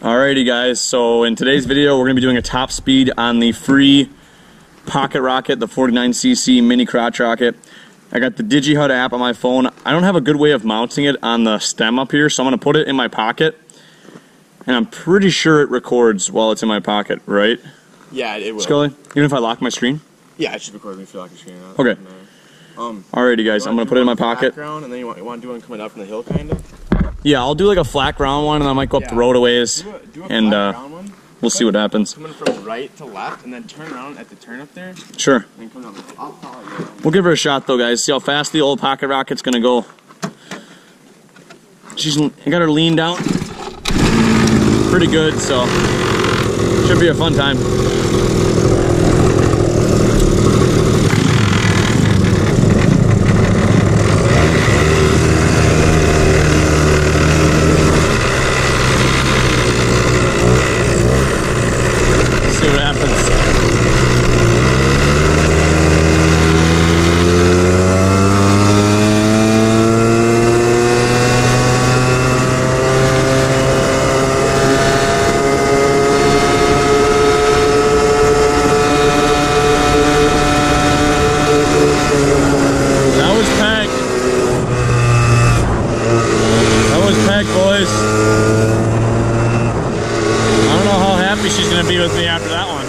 Alrighty guys, so in today's video we're going to be doing a top speed on the free Pocket Rocket, the 49cc mini crotch rocket. I got the DigiHUD app on my phone. I don't have a good way of mounting it on the stem up here, so I'm going to put it in my pocket. And I'm pretty sure it records while it's in my pocket, right? Yeah, it will. Scully, even if I lock my screen? Yeah, it should record if you lock your screen out. Okay. Alrighty guys, I'm going to put it in my pocket. Background, and then you want to do one coming up from the hill, kind of? Yeah, I'll do like a flat ground one, and I might go up the road a ways, and we'll see what happens. Coming from right to left, and then turn around at the turn up there. Sure. And come down. I'll follow you. We'll give her a shot though, guys. See how fast the old Pocket Rocket's gonna go. She's got her lean down pretty good, so should be a fun time. Boys, I don't know how happy she's gonna be with me after that one.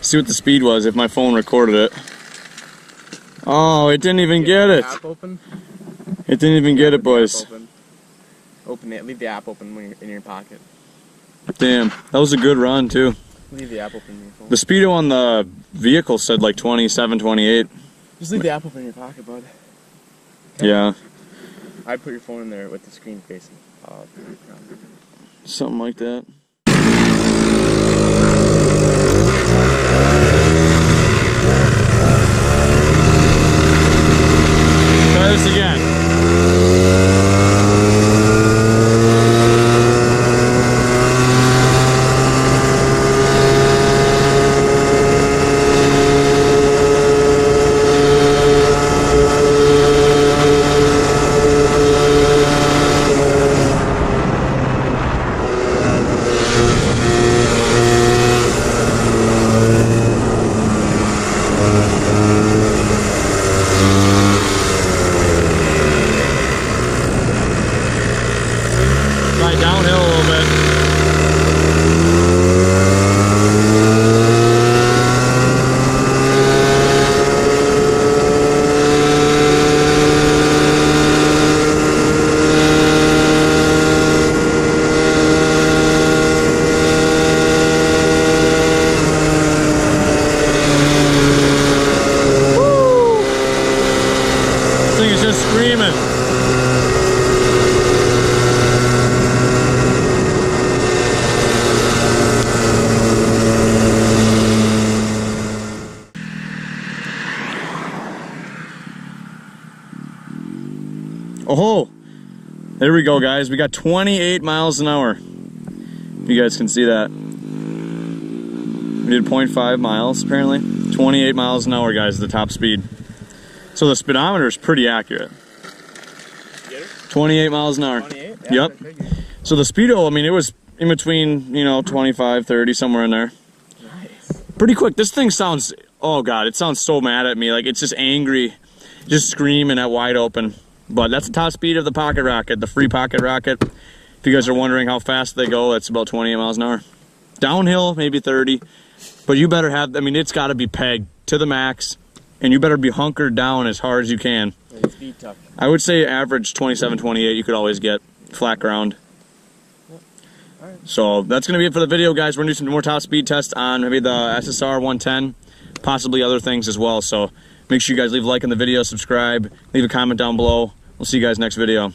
See what the speed was if my phone recorded it. Oh, it didn't even get it. It didn't even get it, boys. Open it. Leave the app open when you're in your pocket. Damn, that was a good run too. Leave the app open in your phone. The speedo on the vehicle said like 27, 28. Just leave the app open in your pocket, bud. Yeah. I'd put your phone in there with the screen facing. Something like that. Try this again. Downhill a little bit. Woo! This thing is just screaming. Oh, there we go, guys. We got 28 miles an hour. If you guys can see that. We did 0.5 miles, apparently. 28 miles an hour, guys, the top speed. So the speedometer is pretty accurate. 28 miles an hour. 28? Yeah, yep. So the speedo, I mean, it was in between, you know, 25, 30, somewhere in there. Nice. Pretty quick. This thing sounds, oh God, it sounds so mad at me. Like, it's just angry. just screaming at wide open. But that's the top speed of the Pocket Rocket, the free Pocket Rocket. If you guys are wondering how fast they go, it's about 28 miles an hour. Downhill, maybe 30. But you better have, I mean, it's got to be pegged to the max, and you better be hunkered down as hard as you can. Speed tuck. I would say average 27, 28 you could always get flat ground. Yep. All right. So that's going to be it for the video, guys. We're going to do some more top speed tests on maybe the SSR 110, possibly other things as well. So make sure you guys leave a like on the video, subscribe, leave a comment down below. We'll see you guys next video.